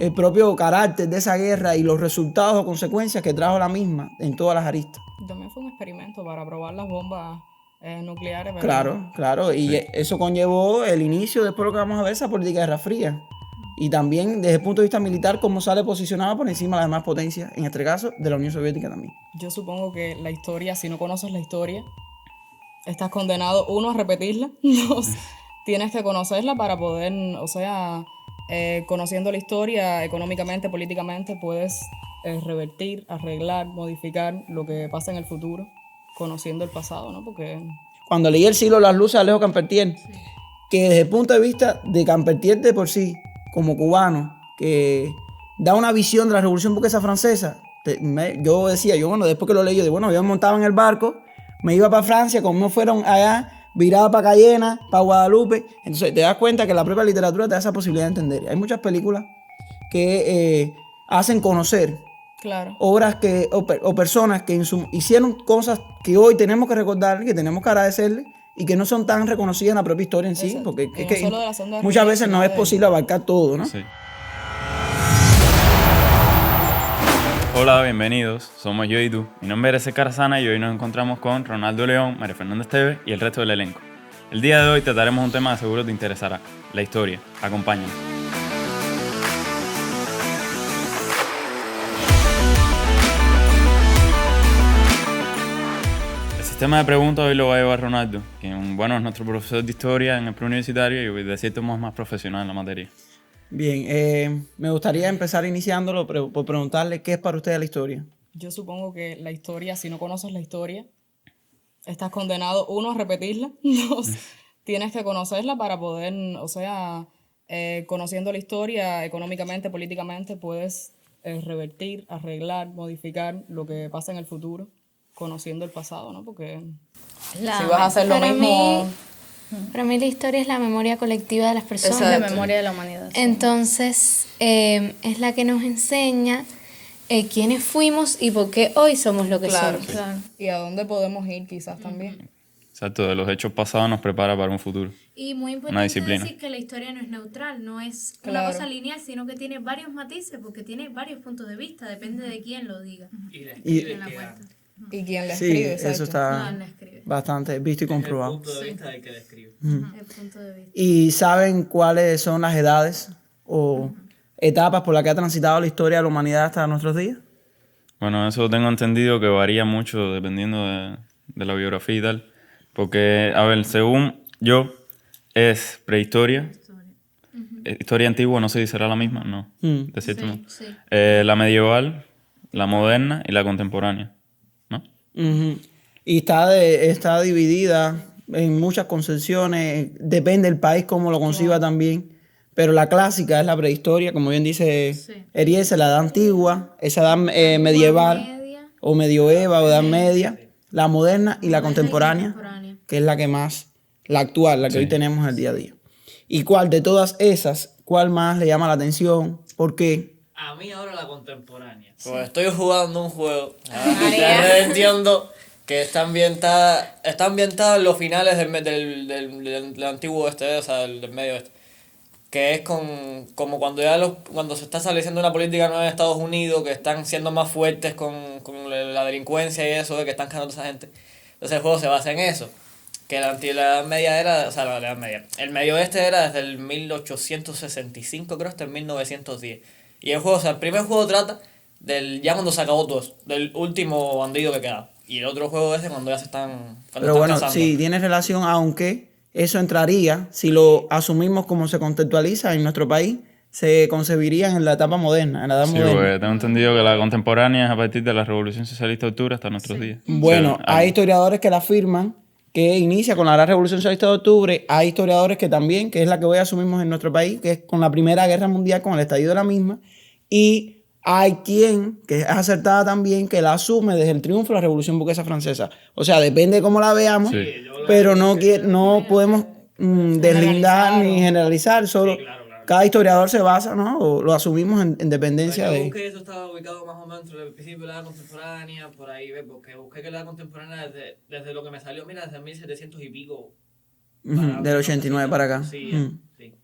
el propio carácter de esa guerra y los resultados o consecuencias que trajo la misma en todas las aristas. También fue un experimento para probar las bombas nucleares, pero Claro, y Sí. eso conllevó el inicio, después lo que vamos a ver, esa política de Guerra Fría. Y también desde el punto de vista militar, cómo sale posicionado por encima de las demás potencias, en este caso de la Unión Soviética también. yo supongo que la historia, si no conoces la historia, estás condenado, uno, a repetirla, dos, tienes que conocerla para poder, o sea, conociendo la historia económicamente, políticamente, puedes revertir, arreglar, modificar lo que pasa en el futuro, conociendo el pasado, ¿no? Porque Cuando leí El siglo de las luces de Alejo Campertier, que desde el punto de vista de Campertier de por sí, como cubano, que da una visión de la Revolución Burguesa Francesa, yo decía, bueno, después que lo leí, yo digo, bueno, yo me montaba en el barco, me iba para Francia, como no fueron allá, viraba para Cayena, para Guadalupe. Entonces te das cuenta que la propia literatura te da esa posibilidad de entender. Hay muchas películas que hacen conocer claro, obras o personas que hicieron cosas que hoy tenemos que recordar, que tenemos que agradecerle y que no son tan reconocidas en la propia historia en sí, exacto. porque Y es no que solo de la Segunda Guerra muchas Mundial, veces sino no es de- posible abarcar todo, ¿no? Sí. Hola, bienvenidos. Somos yo y tú. Mi nombre es Ezequiel Carzana y hoy nos encontramos con Ronaldo León, María Fernanda Esteves y el resto del elenco. El día de hoy trataremos un tema que seguro te interesará, la historia. Acompáñanos. El sistema de preguntas hoy lo va a llevar Ronaldo, que bueno, es nuestro profesor de historia en el preuniversitario y de cierto modo es más profesional en la materia. Bien, me gustaría empezar iniciándolo por preguntarle qué es para usted la historia. Yo supongo que la historia, si no conoces la historia, estás condenado, uno, a repetirla, dos, tienes que conocerla para poder, o sea, conociendo la historia económicamente, políticamente, puedes revertir, arreglar, modificar lo que pasa en el futuro, conociendo el pasado, ¿no? Porque si vas a hacer lo Para mismo... Para mí la historia es la memoria colectiva de las personas. Exacto. La memoria de la humanidad. Sí. Entonces, es la que nos enseña quiénes fuimos y por qué hoy somos lo que Claro, somos. Claro. y a dónde podemos ir quizás también. Exacto, de los hechos pasados nos prepara para un futuro. Y muy Una importante disciplina. decir que la historia no es neutral, no es una Claro. cosa lineal, sino que tiene varios matices, porque tiene varios puntos de vista, depende de quién lo diga. Y, En la cuenta. Y quién le sí, escribe, exacto. eso está ¿Quién la escribe? bastante visto y comprobado. punto de vista del que describe. El punto de vista. ¿Y saben cuáles son las edades o etapas por las que ha transitado la historia de la humanidad hasta nuestros días? Bueno, eso tengo entendido que varía mucho dependiendo de la biografía y tal. Porque, a ver, según yo, es prehistoria. Historia antigua, no sé si será la misma, no. De cierto modo. Sí. La medieval, la moderna y la contemporánea, ¿no? Ujú. Y está dividida en muchas concepciones, depende del país cómo lo conciba también, pero la clásica es la prehistoria, como bien dice Eriese, la edad antigua, esa edad medieval media. o medioeva o edad media, la moderna y la contemporánea, que es la que más, la actual, la que hoy tenemos en el día a día. ¿Y cuál de todas esas, cuál más le llama la atención? ¿Por qué? A mí ahora la contemporánea. Pues estoy jugando un juego. Ya entiendo que está ambientada en los finales del antiguo oeste, o sea, del medio oeste. Que es como cuando se está estableciendo una política nueva en Estados Unidos, que están siendo más fuertes con la delincuencia y eso, que están cazando a esa gente. Entonces el juego se basa en eso. Que la Edad Media era, o sea, la Edad Media. El Medio Oeste era desde el 1865, creo, hasta el 1910. Y el juego, o sea, el primer juego trata ya cuando se acabó todo eso, del último bandido que quedaba. Y el otro juego es de cuando ya se están, cuando Pero están bueno, cazando. sí, tiene relación, aunque eso entraría, si lo asumimos como se contextualiza en nuestro país, se concebiría en la etapa moderna, en la edad Sí, moderna. porque tengo entendido que la contemporánea es a partir de la Revolución Socialista de Octubre hasta nuestros días. Bueno, Sí, hay historiadores que la afirman que inicia con la Gran Revolución Socialista de Octubre. Hay historiadores que también, que es la que hoy asumimos en nuestro país, que es con la Primera Guerra Mundial, con el estallido de la misma. Y hay quien, que es acertada también, que la asume desde el triunfo de la Revolución Burguesa Francesa. O sea, depende de cómo la veamos, Sí. pero no podemos deslindar ni generalizar. Solo cada historiador se basa, ¿no? O lo asumimos en dependencia Yo de... busqué eso, estaba ubicado más o menos entre el principio de la edad contemporánea, por ahí, ¿ves? Porque busqué que la edad contemporánea desde lo que me salió, mira, desde 1700 y pico. Del 89 para acá. Sí, Ujú. sí.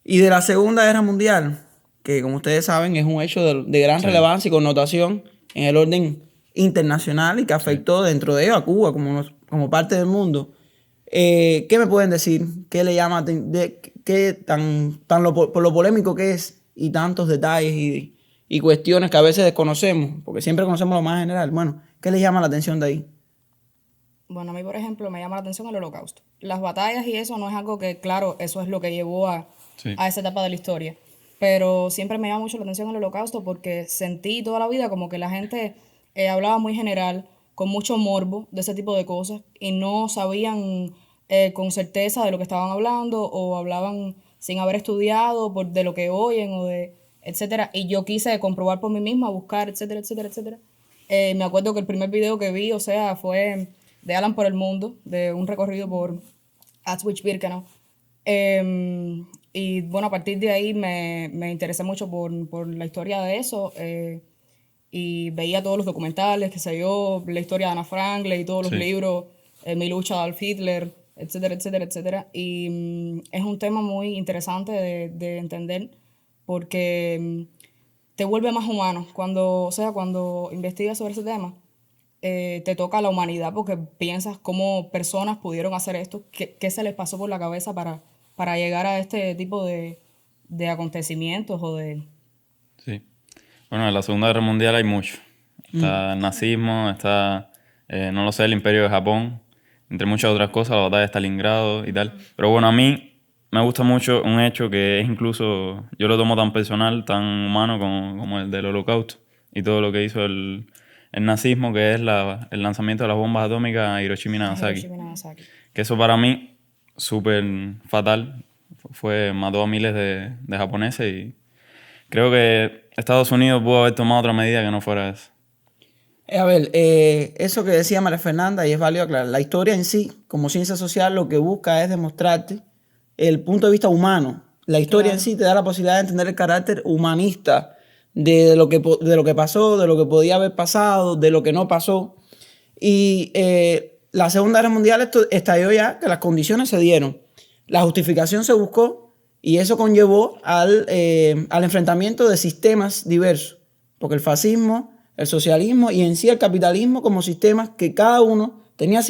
Y de la Segunda Guerra Mundial, que como ustedes saben es un hecho de gran relevancia y connotación en el orden internacional y que afectó dentro de ello a Cuba como parte del mundo. ¿Qué me pueden decir? ¿Qué le llama qué por lo polémico que es y tantos detalles y cuestiones que a veces desconocemos? Porque siempre conocemos lo más general. Bueno, ¿qué les llama la atención de ahí? Bueno, a mí, por ejemplo, me llama la atención el Holocausto. Las batallas y eso no es algo que, claro, eso es lo que llevó a esa etapa de la historia. Pero siempre me llama mucho la atención el Holocausto porque sentí toda la vida como que la gente hablaba muy general, con mucho morbo de ese tipo de cosas y no sabían con certeza de lo que estaban hablando o hablaban sin haber estudiado de lo que oyen o de etcétera. Y yo quise comprobar por mí misma, buscar, etcétera, etcétera, etcétera. Me acuerdo que el primer video que vi, o sea, fue de Alan por el Mundo, de un recorrido por Auschwitz-Birkenau. Y bueno, a partir de ahí me interesé mucho por la historia de eso y veía todos los documentales, qué sé yo, la historia de Ana Frank, leí todos los libros, Mi lucha de Adolf Hitler, etcétera, etcétera, etcétera. Y es un tema muy interesante de entender porque te vuelve más humano. Cuando investigas sobre ese tema, te toca la humanidad porque piensas cómo personas pudieron hacer esto, qué se les pasó por la cabeza para llegar a este tipo de acontecimientos o de... Sí. Bueno, en la Segunda Guerra Mundial hay mucho. Está el nazismo, está, no lo sé, el Imperio de Japón, entre muchas otras cosas, la batalla de Stalingrado y tal. Pero bueno, a mí me gusta mucho un hecho que es incluso, yo lo tomo tan personal, tan humano como el del Holocausto y todo lo que hizo el nazismo, que es el lanzamiento de las bombas atómicas a Hiroshima y Nagasaki. Que eso para mí, súper fatal, mató a miles de japoneses y creo que Estados Unidos pudo haber tomado otra medida que no fuera eso. A ver, eso que decía María Fernanda, y es válido aclarar, la historia en sí, como ciencia social, lo que busca es demostrarte el punto de vista humano. La historia en sí te da la posibilidad de entender el carácter humanista de lo que pasó, de lo que podía haber pasado, de lo que no pasó. Y la Segunda Guerra Mundial estalló ya, que las condiciones se dieron. La justificación se buscó y eso conllevó al enfrentamiento de sistemas diversos. Porque el fascismo, el socialismo y en sí el capitalismo como sistemas que cada uno tenía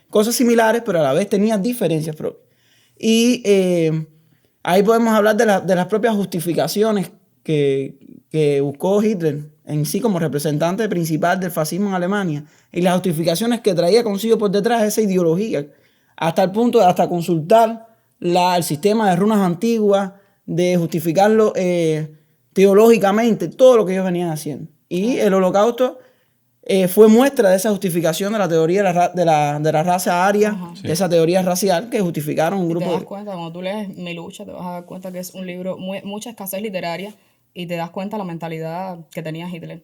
cosas similares, pero a la vez tenía diferencias propias. Y ahí podemos hablar de las propias justificaciones que buscó Hitler en sí como representante principal del fascismo en Alemania y las justificaciones que traía consigo por detrás esa ideología, hasta el punto de hasta consultar el sistema de runas antiguas, de justificarlo teológicamente, todo lo que ellos venían haciendo. Y el Holocausto fue muestra de esa justificación de la teoría de la raza aria, de esa teoría racial que justificaron un grupo Te das cuenta, cuando tú lees Mi lucha, te vas a dar cuenta que es un libro, mucha escasez literaria, y te das cuenta de la mentalidad que tenía Hitler.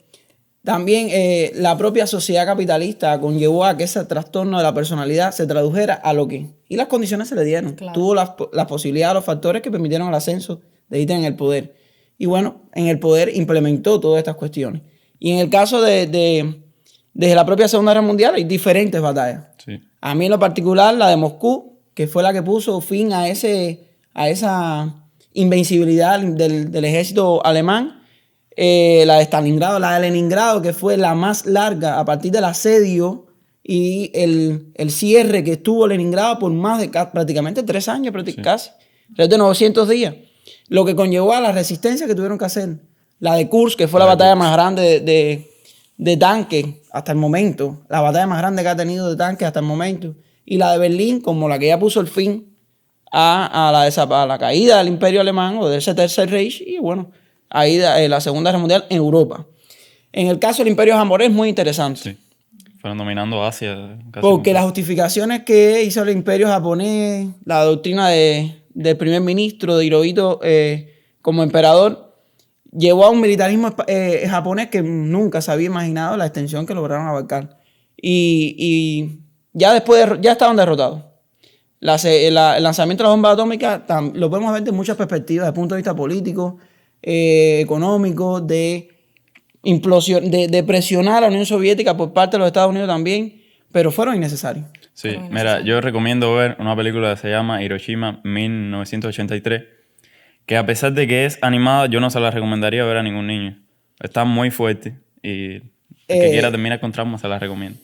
También la propia sociedad capitalista conllevó a que ese trastorno de la personalidad se tradujera a lo que... Y las condiciones se le dieron. Claro. Tuvo las posibilidades, los factores que permitieron el ascenso de Hitler en el poder. Y bueno, en el poder implementó todas estas cuestiones. Y en el caso de la propia Segunda Guerra Mundial hay diferentes batallas. Sí. A mí en lo particular, la de Moscú, que fue la que puso fin a esa invencibilidad del ejército alemán. La de Stalingrado, la de Leningrado, que fue la más larga a partir del asedio y el cierre que estuvo Leningrado por más de prácticamente 3 años, casi, de 900 días. Lo que conllevó a la resistencia que tuvieron que hacer. La de Kursk, que fue la batalla más grande de tanques hasta el momento, la batalla más grande que ha tenido de tanques hasta el momento. Y la de Berlín, como la que ya puso el fin a la caída del Imperio Alemán o de ese Tercer Reich. Y bueno, ahí la Segunda Guerra Mundial en Europa. En el caso del Imperio Japonés es muy interesante. Sí. Fueron dominando Asia. Porque las justificaciones que hizo el Imperio Japonés, la doctrina del primer ministro de Hirohito como emperador, llevó a un militarismo japonés que nunca se había imaginado la extensión que lograron abarcar. Y ya ya estaban derrotados. El lanzamiento de la bomba atómica lo podemos ver de muchas perspectivas, desde el punto de vista político, económico, de implosión, de presionar a la Unión Soviética por parte de los Estados Unidos también, pero fueron innecesarios. Sí, Pero mira, innecesario. yo recomiendo ver una película que se llama Hiroshima 1983, que a pesar de que es animada, yo no se la recomendaría ver a ningún niño. Está muy fuerte y el que Eh, quiera terminar con trauma se la recomiendo.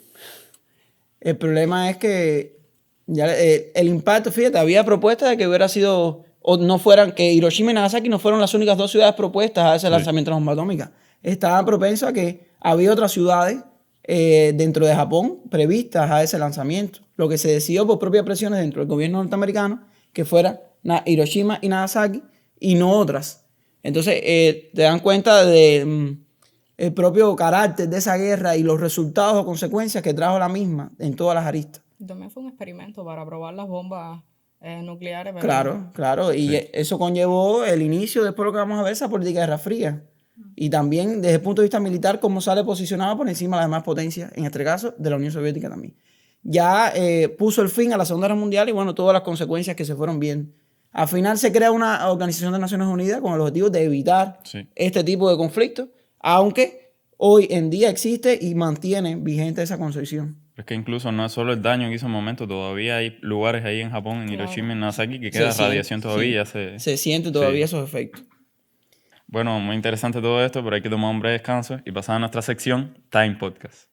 El problema es que ya, el impacto, fíjate, había propuestas de que hubiera sido, o no fueran, que Hiroshima y Nagasaki no fueron las únicas dos ciudades propuestas a ese Sí. lanzamiento de la bomba atómica. Estaba propenso a que había otras ciudades dentro de Japón previstas a ese lanzamiento. Lo que se decidió por propias presiones dentro del gobierno norteamericano que fuera Hiroshima y Nagasaki y no otras. Entonces, te dan cuenta de el propio carácter de esa guerra y los resultados o consecuencias que trajo la misma en todas las aristas. También fue un experimento para probar las bombas nucleares, pero Claro, claro. Y eso conllevó el inicio, después lo que vamos a ver, esa política de Guerra Fría. Y también desde el punto de vista militar, cómo sale posicionado por encima de las demás potencias, en este caso de la Unión Soviética también. Ya puso el fin a la Segunda Guerra Mundial y bueno, todas las consecuencias que se fueron viendo. Al final se crea una Organización de Naciones Unidas con el objetivo de evitar Sí. este tipo de conflictos, aunque hoy en día existe y mantiene vigente esa concepción. Es que incluso no es solo el daño que hizo en un momento, todavía hay lugares ahí en Japón, en Hiroshima y en Nagasaki, que queda Se siente, radiación todavía. sí. Se siente todavía Sí. esos efectos. Bueno, muy interesante todo esto, pero hay que tomar un breve descanso y pasar a nuestra sección Time Podcast.